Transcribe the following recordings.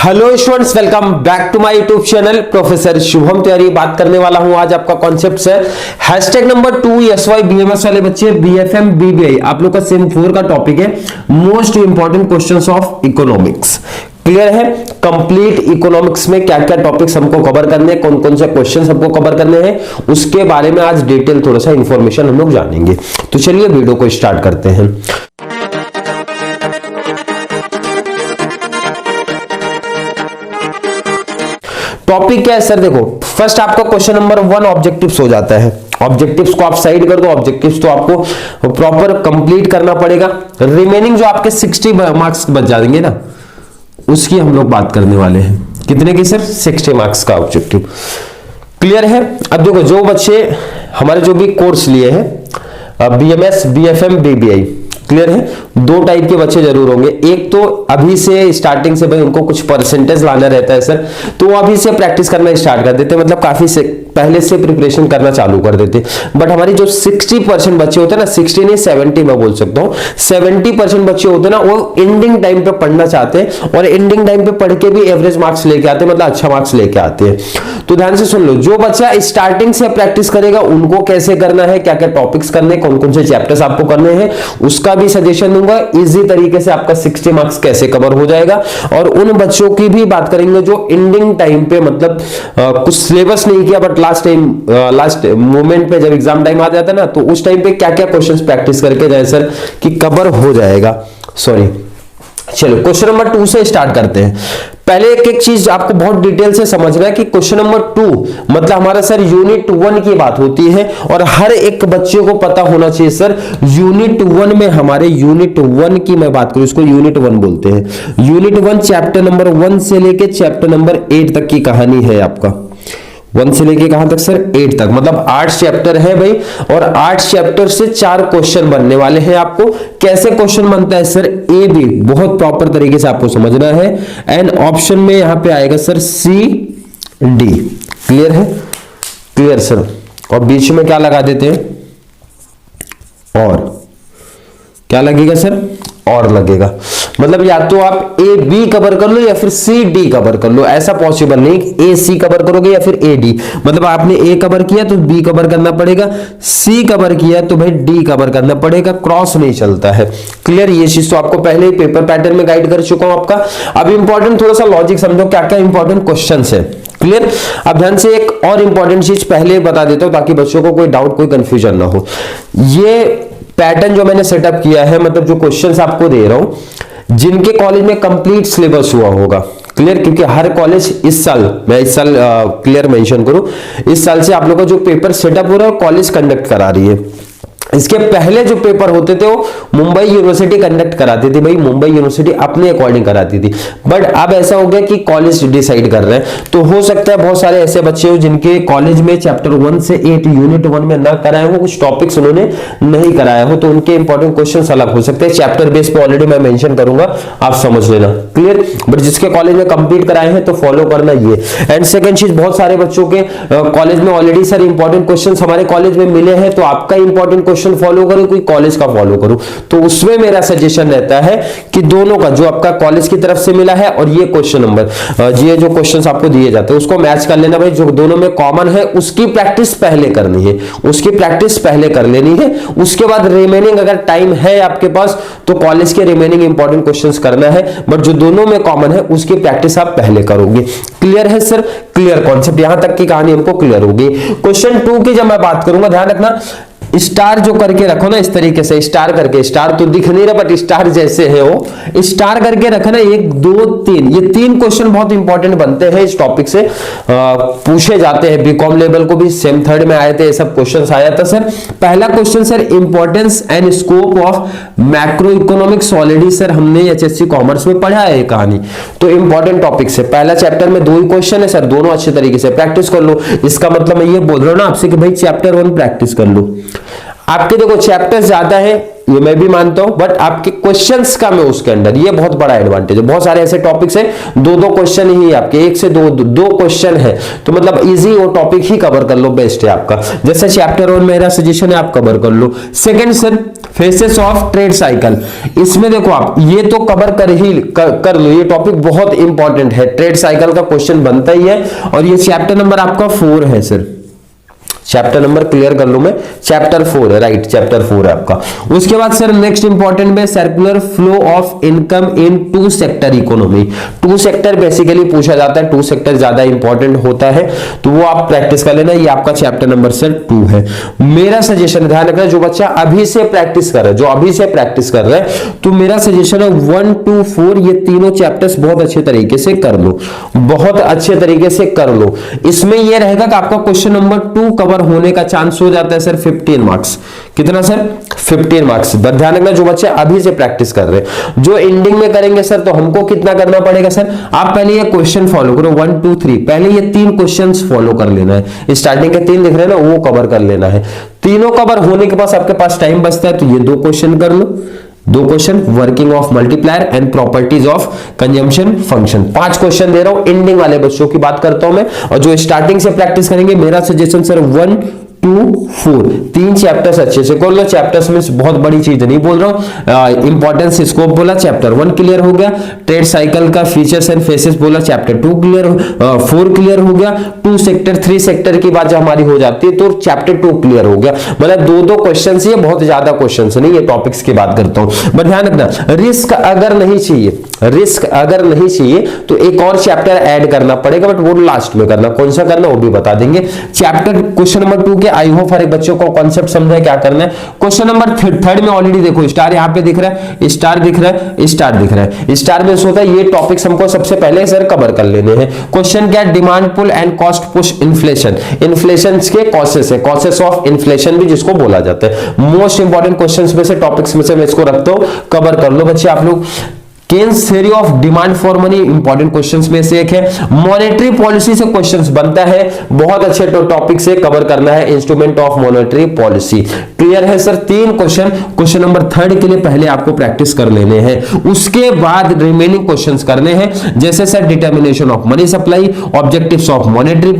Hello students, welcome back to my YouTube channel. Professor Shubham Tiwari बात करने वाला हूं। आज आपका कॉन्सेप्ट है हैशटैग नंबर 2 एसवाई बीएमएस वाले बच्चे बीएफएम बीबीआई। आप लोग का सेम 4 का टॉपिक है most important questions of economics. Clear है? कंप्लीट इकोनॉमिक्स में क्या क्या टॉपिक्स हमको कवर करने हैं, कौन कौन से क्वेश्चंस हमको कवर करने हैं, उसके बारे में आज डिटेल थोड़ा सा इंफॉर्मेशन हम लोग जानेंगे। तो चलिए वीडियो को स्टार्ट करते हैं। टॉपिक क्या है सर? देखो, फर्स्ट आपका क्वेश्चन नंबर 1 ऑब्जेक्टिव्स हो जाता है। ऑब्जेक्टिव्स को आप साइड कर दो, ऑब्जेक्टिव्स तो आपको प्रॉपर कंप्लीट करना पड़ेगा। रिमेनिंग जो आपके 60 मार्क्स बच जाएंगे ना, उसकी हम लोग बात करने वाले हैं। कितने की सर? 60 मार्क्स का ऑब्जेक्टिव। क्लियर है? अब देखो, जो बच्चे हमारे जो भी कोर्स लिए हैं बीएमएस बीएफएम बीबीआई, क्लियर है, 2 टाइप के बच्चे जरूर होंगे। एक तो अभी से स्टार्टिंग से भाई उनको कुछ परसेंटेज लाना रहता है सर, तो वो अभी से प्रैक्टिस करना स्टार्ट कर देते, मतलब काफी से पहले से प्रिपरेशन करना चालू कर देते। बट हमारी जो 60% बच्चे होते हैं ना, 60 नहीं 70 मैं बोल सकता हूँ, 70% बच्चे होते हैं ना, वो एंडिंग टाइम पे पढ़ना चाहते हैं और एंडिंग टाइम पे पढ़ के भी एवरेज मार्क्स लेके आते हैं, मतलब अच्छा मार्क्स लेके आते हैं। तो ध्यान से सुन लो, जो बच्चा स्टार्टिंग से प्रैक्टिस करेगा उनको कैसे करना है, क्या क्या टॉपिक्स करने, कौन कौन से चैप्टर्स आपको करने हैं, उसका भी सजेशन दूंगा। इजी तरीके से आपका 60 मार्क्स कैसे कवर हो जाएगा। और उन बच्चों की भी बात करेंगे जो एंडिंग टाइम पे मतलब कुछ सिलेबस नहीं किया, बट लास्ट मोमेंट पे जब एग्जाम टाइम आ जाता है ना, तो उस टाइम पे क्या क्या क्वेश्चंस प्रैक्टिस करके जाए सर कि कवर हो जाएगा। सॉरी, चलो क्वेश्चन नंबर 2 से स्टार्ट करते हैं। पहले एक एक चीज आपको बहुत डिटेल से समझना है कि क्वेश्चन नंबर 2 मतलब हमारा सर यूनिट 1 की बात होती है और हर एक बच्चे को पता होना चाहिए सर। यूनिट 1 में हमारे यूनिट 1 की मैं बात करूं, इसको यूनिट 1 बोलते हैं। यूनिट 1 चैप्टर नंबर 1 से लेके चैप्टर नंबर 8 तक की कहानी है आपका। 1 से लेके कहां तक सर? 8 तक, मतलब 8 चैप्टर है भाई, और 8 चैप्टर से 4 क्वेश्चन बनने वाले हैं आपको। कैसे क्वेश्चन बनता है सर? ए बी बहुत प्रॉपर तरीके से आपको समझना है। एंड ऑप्शन में यहां पे आएगा सर सी डी। क्लियर है? Clear sir. और बीच में क्या लगा देते हैं? और क्या लगेगा सर? और लगेगा। मतलब या तो आप ए बी कवर कर लो या फिर सी डी कवर कर लो, ऐसा पॉसिबल नहीं ए सी कवर करोगे या फिर ए डी। मतलब आपने ए कवर किया तो बी कवर करना पड़ेगा, सी कवर किया तो भाई डी कवर करना पड़ेगा, क्रॉस नहीं चलता है। क्लियर? ये चीज तो आपको पहले ही पेपर पैटर्न में गाइड कर चुका हूं आपका। अब इंपॉर्टेंट थोड़ा सा लॉजिक समझो, क्या क्या इंपॉर्टेंट क्वेश्चन है। क्लियर? अब ध्यान से एक और इंपॉर्टेंट चीज पहले बता देता हूं ताकि बच्चों को कोई डाउट कोई कंफ्यूजन ना हो। ये पैटर्न जो मैंने सेटअप किया है, मतलब जो क्वेश्चंस आपको दे रहा हूं, जिनके कॉलेज में कंप्लीट सिलेबस हुआ होगा। क्लियर? क्योंकि हर कॉलेज इस साल, मैं इस साल क्लियर मेंशन करूं, इस साल से आप लोगों का जो पेपर सेटअप हो रहा है कॉलेज कंडक्ट करा रही है। इसके पहले जो पेपर होते थे वो मुंबई यूनिवर्सिटी कंडक्ट कराती थी भाई, मुंबई यूनिवर्सिटी अपने अकॉर्डिंग कराती थी। बट अब ऐसा हो गया कि कॉलेज डिसाइड कर रहे हैं। तो हो सकता है बहुत सारे ऐसे बच्चे हो जिनके कॉलेज में चैप्टर 1 से 8 यूनिट 1 में ना कराए हो, कुछ टॉपिक्स उन्होंने नहीं कराया हो, तो उनके इंपॉर्टेंट क्वेश्चन अलग हो सकते हैं। चैप्टर बेस पे ऑलरेडी मैं मेंशन करूंगा, आप समझ लेना। क्लियर? बट जिसके कॉलेज में कंप्लीट कराए हैं तो फॉलो करना ये। एंड सेकंड चीज, बहुत सारे बच्चों के कॉलेज में ऑलरेडी सर इंपॉर्टेंट क्वेश्चन हमारे कॉलेज में मिले हैं, तो आपका इंपॉर्टेंट फॉलो करो, कोई कॉलेज का फॉलो करो। तो उसमें मेरा सजेशन रहता है कि दोनों का जो आपका कॉलेज की तरफ से मिला है और ये क्वेश्चन नंबर, ये जो क्वेश्चंस आपको दिए जाते हैं उसको मैच कर लेना भाई। जो दोनों में कॉमन है उसकी प्रैक्टिस पहले करनी है, उसकी प्रैक्टिस पहले कर लेनी है। उसके बाद रिमेनिंग अगर टाइम है आपके पास तो कॉलेज के रिमेनिंग इंपॉर्टेंट क्वेश्चंस करना है, बट जो दोनों में कॉमन है उसकी प्रैक्टिस आप पहले करोगे। क्लियर है सर? Clear concept? यहां तक की कहानी हमको क्लियर होगी। क्वेश्चन 2 की जब मैं बात करूंगा, ध्यान रखना, स्टार जो करके रखो ना इस तरीके से, स्टार करके, स्टार तो दिख नहीं रहा बट स्टार जैसे है वो, स्टार करके रखना। 1 2 3, ये 3 क्वेश्चन बहुत इंपॉर्टेंट बनते हैं इस टॉपिक से, पूछे जाते हैं। बीकॉम लेवल को भी सेम 3rd में आए थे, ये सब क्वेश्चन आया था सर। पहला question sir, importance and scope of macro economics. Already sir हमने एचएससी कॉमर्स में पढ़ा है कहानी, तो इंपॉर्टेंट टॉपिक से पहला चैप्टर में 2 ही क्वेश्चन है सर, दोनों अच्छे तरीके से प्रैक्टिस कर लो। इसका मतलब मैं ये बोल रहा हूं ना आपसे कि भाई चैप्टर 1 प्रैक्टिस कर लो। आपके देखो चैप्टर्स ज्यादा है, ये मैं भी मानता हूं, बट आपके क्वेश्चंस कम है उसके अंदर, ये बहुत बड़ा एडवांटेज है। बहुत सारे ऐसे टॉपिक्स हैं दो क्वेश्चन ही आपके, एक से दो क्वेश्चन है, तो मतलब इजी वो टॉपिक ही कवर कर लो, बेस्ट है आपका। जैसे चैप्टर 1 मेरा सजेशन है आप कवर कर लो। Second sir phases of trade cycle, इसमें देखो आप ये तो कवर कर लो, ये टॉपिक बहुत इंपॉर्टेंट है, ट्रेड साइकिल का क्वेश्चन बनता ही है, और ये चैप्टर नंबर आपका 4 है सर, चैप्टर नंबर क्लियर कर लो मैं, चैप्टर 4 है, राइट चैप्टर 4 है आपका। उसके बाद सर नेक्स्ट इंपॉर्टेंट में circular flow of income in two sector economy. Two sector basically पूछा जाता है, टू सेक्टर ज्यादा इंपॉर्टेंट होता है, तो वो आप प्रैक्टिस कर लेना, ये आपका चैप्टर नंबर सर 2 है। मेरा सजेशन ध्यान रखना, जो बच्चा अभी से प्रैक्टिस कर रहा है, तो मेरा सजेशन है 1 to 4 ये तीनों चैप्टर्स बहुत अच्छे तरीके से कर लो, बहुत अच्छे तरीके से कर लो। इसमें यह रहेगा कि आपका क्वेश्चन नंबर 2 कवर होने का चांस हो जाता है सर 15 मार्क्स। कितना सर? 15 मार्क्स। ध्यान रखना जो बच्चे अभी से प्रैक्टिस कर रहे हैं, जो एंडिंग में करेंगे सर, तो हमको कितना करना पड़ेगा सर? आप पहले ये क्वेश्चन फॉलो करो 1 2 3, पहले ये 3 क्वेश्चंस फॉलो कर लेना है, स्टार्टिंग के 3 दिख रहे हैं ना, वो कवर कर लेना है। तीनों कवर होने के बाद आपके पास टाइम बचता है, तो ये 2 क्वेश्चन कर लो, 2 question, working of multiplier and properties of consumption function. 5 question दे रहा हूं, एंडिंग वाले बच्चों की बात करता हूं मैं, और जो स्टार्टिंग से प्रैक्टिस करेंगे, मेरा सजेशन सर 1 2 4 3 चैप्टर्स अच्छे से कर लो। चैप्टर्स में बहुत बड़ी चीज नहीं बोल रहा हूं, इंपॉर्टेंस स्कोप बोला, चैप्टर 1 क्लियर हो गया, ट्रेड साइकिल का फीचर्स एंड फेसेस बोला, चैप्टर 2 क्लियर 4 क्लियर हो गया, 2 सेक्टर 3 सेक्टर की बात जब हमारी हो जाती है तो चैप्टर 2 क्लियर हो गया। मतलब 2 क्वेश्चन, ये बहुत ज्यादा क्वेश्चन नहीं, ये टॉपिक्स की बात करता हूं। बट ध्यान रखना, रिस्क अगर नहीं चाहिए तो एक और चैप्टर ऐड करना पड़ेगा, बट वो लास्ट में करना, कौन सा करना वो भी बता देंगे। चैप्टर क्वेश्चन नंबर 2 के आई होप हर एक बच्चों को कॉन्सेप्ट समझा है क्या करना है। क्वेश्चन नंबर 3 में ऑलरेडी देखो स्टार यहाँ पे दिख रहा है, स्टार दिख रहा है, स्टार में होता है ये टॉपिक्स हमको सबसे पहले सर कवर कर लेने हैं। क्वेश्चन क्या? Demand pull and cost push inflation के कॉसेस है, कॉसेस ऑफ इन्फ्लेशन भी जिसको बोला जाता है। मोस्ट इंपॉर्टेंट क्वेश्चंस में से, टॉपिक्स में से मैं इसको रखता हूं, कवर कर लो बच्चे आप लोग। Keynes theory of demand for money important questions में से एक है। मॉनेटरी पॉलिसी से क्वेश्चंस बनता है, बहुत अच्छे टॉपिक से कवर करना है, instrument of monetary policy. Clear है सर? 3 क्वेश्चन नंबर 3 के लिए पहले आपको प्रैक्टिस कर लेने हैं, उसके बाद रिमेनिंग क्वेश्चंस करने हैं, जैसे sir determination of money supply, objectives of monetary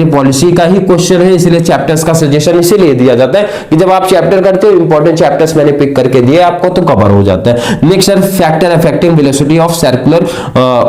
policy का ही क्वेश्चन है, इसलिए चैप्टर्स का सजेशन इसीलिए दिया जाता है कि जब आप चैप्टर करते हो, इंपॉर्टेंट चैप्टर्स मैंने पिक करके दिए आपको, तो कवर हो जाता है। Next sir factor affecting velocity of circular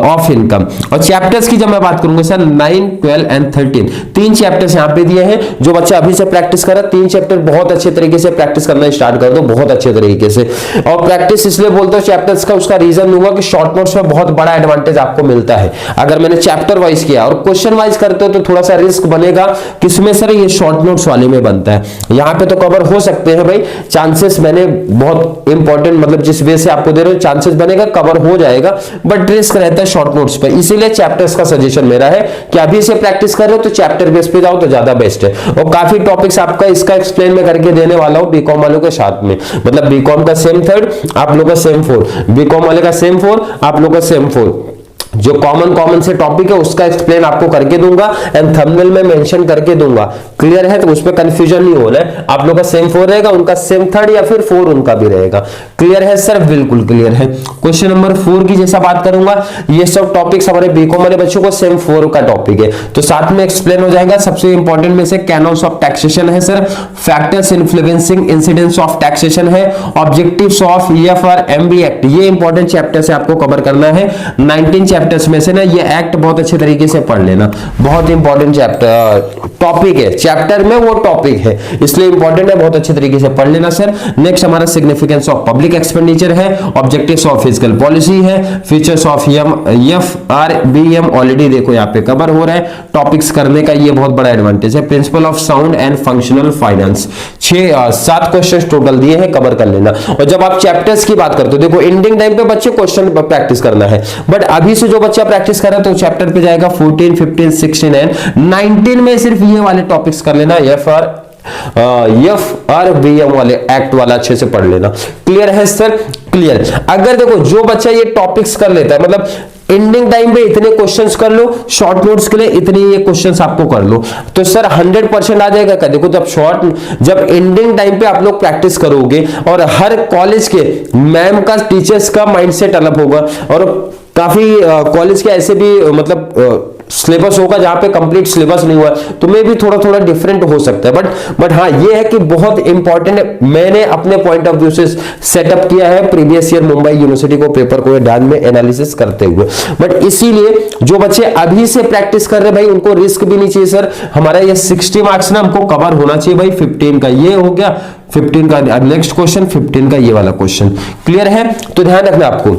of income, और चैप्टर्स की जब मैं बात करूंगा सर 9 12 एंड 13 3 चैप्टर्स यहां पे दिए हैं। जो बच्चा अभी से प्रैक्टिस कर रहा है, 3 चैप्टर बहुत अच्छे तरीके से प्रैक्टिस करना स्टार्ट कर दो, बहुत अच्छे तरीके से। और प्रैक्टिस इसलिए बोलते हो चैप्टर्स का, उसका रीजन दूंगा कि शॉर्ट नोट्स में बहुत बड़ा एडवांटेज आपको मिलता है। अगर मैंने चैप्टर वाइज किया और क्वेश्चन वाइज करते हो तो थोड़ा सा रिस्क बनेगा, किसमें सर? ये शॉर्ट नोट्स वाले में बनता है। यहां पे तो कवर हो सकते हैं भाई, चांसेस मैंने बहुत इंपॉर्टेंट, मतलब जिस वे से आपको दे रहे हो चांसेस बनेगा, कवर हो जाएगा, बट रिस्क रहता है शॉर्ट नोट्स पे। इसीलिए चैप्टर्स का सजेशन मेरा है कि अभी से प्रैक्टिस कर रहे हो तो चैप्टर बेस पे जाओ तो ज्यादा बेस्ट है। और काफी टॉपिक्स आपका इसका एक्सप्लेन में करके देने वाला हूं बीकॉम वालों के साथ में, मतलब बीकॉम का सेम 3rd, आप लोगों का सेम 4, बीकॉम वाले का सेम 4, आप लोगों का सेम 4। जो कॉमन से टॉपिक है उसका एक्सप्लेन आपको करके दूंगा एंड थंबनेल में मेंशन करके दूंगा। क्लियर है? तो उसमें कंफ्यूजन नहीं होना है। आप लोगों का सेम 4 रहेगा, उनका सेम 3rd या फिर 4 उनका भी रहेगा। क्लियर है सर? बिल्कुल क्लियर है। क्वेश्चन नंबर 4 की जैसा बात करूंगा, ये सब टॉपिक्स हमारे बीकॉम वाले बच्चों को सेम 4 का टॉपिक है, तो साथ में एक्सप्लेन हो जाएगा। सबसे इंपॉर्टेंट में से कैनोन्स ऑफ टैक्सेशन है sir, factors influencing incidence of taxation है, ऑब्जेक्टिव्स ऑफ EFR-MB एक्ट, ये इंपॉर्टेंट चैप्टर से आपको कवर करना है। 19 चैप्टर्स में से ना ये एक्ट बहुत अच्छे तरीके से पढ़ लेना, बहुत इंपॉर्टेंट चैप्टर टॉपिक है, चैप्टर में वो टॉपिक है इसलिए इंपॉर्टेंट है, बहुत अच्छे तरीके से पढ़ लेना सर। नेक्स्ट हमारा सिग्निफिकेंस ऑफ पब्लिक एक्सपेंडिचर है, ऑब्जेक्टिव्स ऑफ फिजिकल पॉलिसी है, फीचर्स ऑफ EFR-BM ऑलरेडी देखो यहाँ पे कवर हो रहा है। टॉपिक्स करने का ये बहुत बड़ा एडवांटेज है। Principle of sound and functional finance, 7 question total दिए हैं, कवर कर लेना। और जब आप चैप्टर्स की बात करते हो, देखो एंडिंग टाइम पे बच्चे क्वेश्चन प्रैक्टिस करना है, बट अभी से जो बच्चा प्रैक्टिस कर रहा है तो चैप्टर पे जाएगा 14 15 16 एंड 19 में सिर्फ ये वाले टॉपिक्स कर लेना, EFR-BM वाले एक्ट वाला अच्छे से पढ़ लेना। क्लियर है सर? क्लियर। अगर देखो जो बच्चा ये टॉपिक्स कर लेता है, मतलब एंडिंग टाइम पे इतने क्वेश्चंस कर लो, शॉर्ट नोट्स के लिए इतने ये क्वेश्चंस आपको कर लो, तो सर 100% आ जाएगा क्या? देखो जब एंडिंग टाइम पे आप लोग प्रैक्टिस करोगे और हर कॉलेज के मैम का, टीचर्स का माइंडसेट अलग होगा, और काफी कॉलेज के ऐसे भी मतलब सिलेबस होगा जहां पे कंप्लीट सिलेबस नहीं हुआ, तो मे भी थोड़ा थोड़ा डिफरेंट हो सकता है, बट हाँ ये है कि बहुत इंपॉर्टेंट है। मैंने अपने पॉइंट ऑफ व्यू से सेटअप किया है प्रीवियस ईयर मुंबई यूनिवर्सिटी को पेपर को ध्यान में एनालिसिस करते हुए, बट इसीलिए जो बच्चे अभी से प्रैक्टिस कर रहे भाई उनको रिस्क भी नहीं चाहिए सर, हमारा ये 60 मार्क्स ना हमको कवर होना चाहिए भाई, 15 का ये हो गया, 15 का नेक्स्ट क्वेश्चन, 15 का ये वाला क्वेश्चन, क्लियर है? तो ध्यान रखना आपको,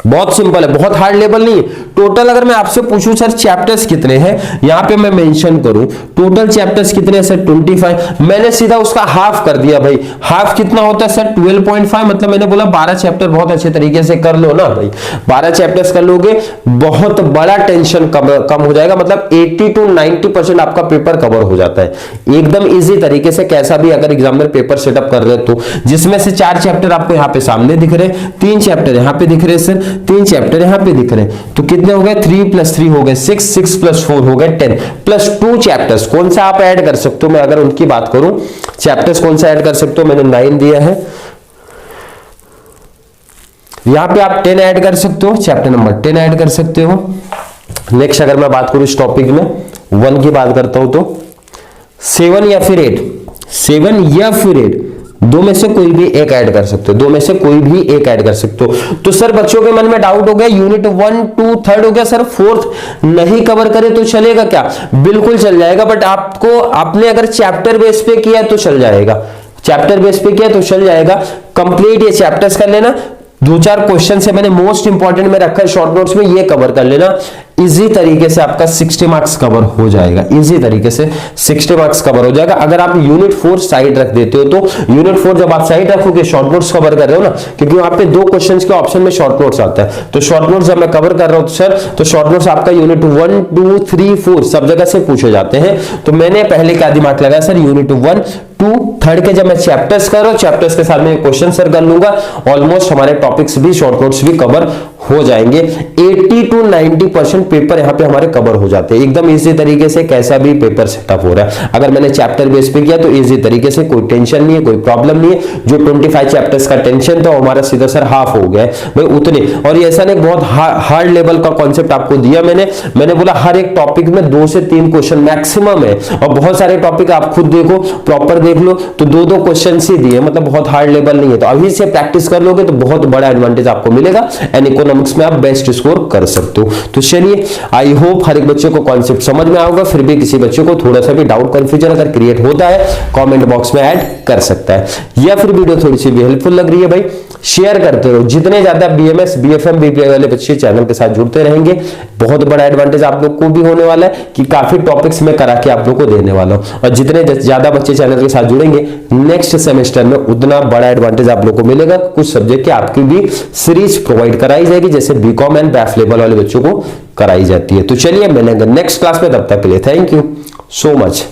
बहुत सिंपल है, बहुत हार्ड लेवल नहीं है। टोटल अगर मैं आपसे पूछूं सर चैप्टर्स कितने हैं, यहां पे मैं मेंशन करूं टोटल चैप्टर्स कितने हैं सर 25, मैंने सीधा उसका हाफ कर दिया भाई, हाफ कितना होता है सर 12.5, मतलब मैंने बोला 12 चैप्टर बहुत अच्छे तरीके से कर लो ना भाई, 12 चैप्टर्स कर लोगे बहुत बड़ा टेंशन कम हो जाएगा, मतलब 80 to 90% आपका पेपर कवर हो जाता है एकदम इजी तरीके से, कैसा भी अगर एग्जामिनर पेपर सेटअप कर रहे तो, जिसमें से 4 चैप्टर आपको यहाँ पे सामने दिख रहे, 3 चैप्टर यहाँ पे दिख रहे सर, 3 चैप्टर यहां पे दिख रहे हैं, तो कितने हो गए 3 + 3 हो गए 6, 6 + 4 हो गए 10, प्लस 2 चैप्टर्स कौन सा आप ऐड कर सकते हो, मैं अगर उनकी बात करूं चैप्टर्स कौन सा ऐड कर सकते हो, मैंने 9 दिया है, यहां पे आप 10 ऐड कर सकते हो, चैप्टर नंबर 10 ऐड कर सकते हो। नेक्स्ट अगर मैं बात करूं इस टॉपिक में 1 की बात करता हूं तो 7 या फिर 8, 7 या फिर 8 दो में से कोई भी एक ऐड कर सकते हो, दो में से कोई भी एक ऐड कर सकते हो। तो सर बच्चों के मन में डाउट हो गया, यूनिट 1, 2, 3 हो गया सर, 4th नहीं कवर करे तो चलेगा क्या? बिल्कुल चल जाएगा, बट आपको आपने अगर चैप्टर बेस पे किया तो चल जाएगा, चैप्टर बेस पे किया तो चल जाएगा, कंप्लीट ये चैप्टर्स कर लेना, 2-4 क्वेश्चन से मैंने मोस्ट इंपॉर्टेंट में रखा है शॉर्ट नोट्स में, ये कवर कर लेना, इजी तरीके से आपका 60 मार्क्स कवर हो जाएगा, इजी तरीके से 60 मार्क्स कवर हो जाएगा। अगर आप यूनिट 4 साइड रख देते हो तो यूनिट 4 जब आप साइड रखोगे शॉर्ट नोट्स कवर कर रहे हो ना, क्योंकि वहां पे 2 क्वेश्चंस के ऑप्शन में शॉर्ट नोट्स आता है, तो शॉर्ट नोट्स जब मैं कवर कर रहा हूं सर, तो शॉर्ट नोट्स आपका यूनिट 1, 2, 3, 4 सब जगह से पूछे जाते हैं, तो मैंने पहले क्या दिमाग लगाया सर, यूनिट 1, 2, 3 के जब मैं चैप्टर्स कर रहा हूं, चैप्टर्स के साथ में क्वेश्चन सर कर लूंगा, ऑलमोस्ट हमारे टॉपिक्स भी शॉर्ट नोट्स भी कवर हो जाएंगे, 80 to 90% पेपर यहाँ पे हमारे कवर हो जाते हैं एकदम इजी तरीके से, कैसा भी पेपर सेटअप हो रहा है। अगर मैंने चैप्टर बेस पे किया तो इजी तरीके से, कोई टेंशन नहीं है, कोई प्रॉब्लम नहीं है, जो 25 चैप्टर्स का टेंशन था हमारा सीधा सर हाफ हो गया है भाई उतने। और ये ऐसा नहीं बहुत हार्ड लेवल का कॉन्सेप्ट आपको दिया मैंने बोला हर एक टॉपिक में 2 से 3 क्वेश्चन मैक्सिमम है, और बहुत सारे टॉपिक आप खुद देखो, प्रॉपर देख लो, तो 2-2 क्वेश्चन ही दिए, मतलब बहुत हार्ड लेवल नहीं है, तो अभी से प्रैक्टिस कर लोगे तो बहुत बड़ा एडवांटेज आपको मिलेगा, एंड इकोनॉमिक्स में आप बेस्ट स्कोर कर सकते हो। तो चलिए आई होप हर एक बच्चे को कॉन्सेप्ट समझ में आएगा, फिर भी किसी बच्चे को थोड़ा सा भी डाउट कंफ्यूजन अगर क्रिएट होता है कमेंट बॉक्स में ऐड कर सकता है, या फिर वीडियो थोड़ी सी भी हेल्पफुल लग रही है भाई शेयर करते रहो, जितने ज्यादा बीएमएस बीएफएम बीपीआई वाले बच्चे चैनल के साथ जुड़ते रहेंगे बहुत बड़ा एडवांटेज आप लोग को भी होने वाला है कि काफी टॉपिक्स में करा के आप लोग को देने वाला हूं, और जितने ज्यादा बच्चे चैनल के साथ जुड़ेंगे नेक्स्ट सेमेस्टर में उतना बड़ा एडवांटेज आप लोग को मिलेगा, कुछ सब्जेक्ट की आपकी भी सीरीज प्रोवाइड कराई जाएगी जैसे बीकॉम एंड बैफ लेवल वाले बच्चों को कराई जाती है। तो चलिए मिलेंगे नेक्स्ट क्लास में, तब तक के लिए थैंक यू सो मच।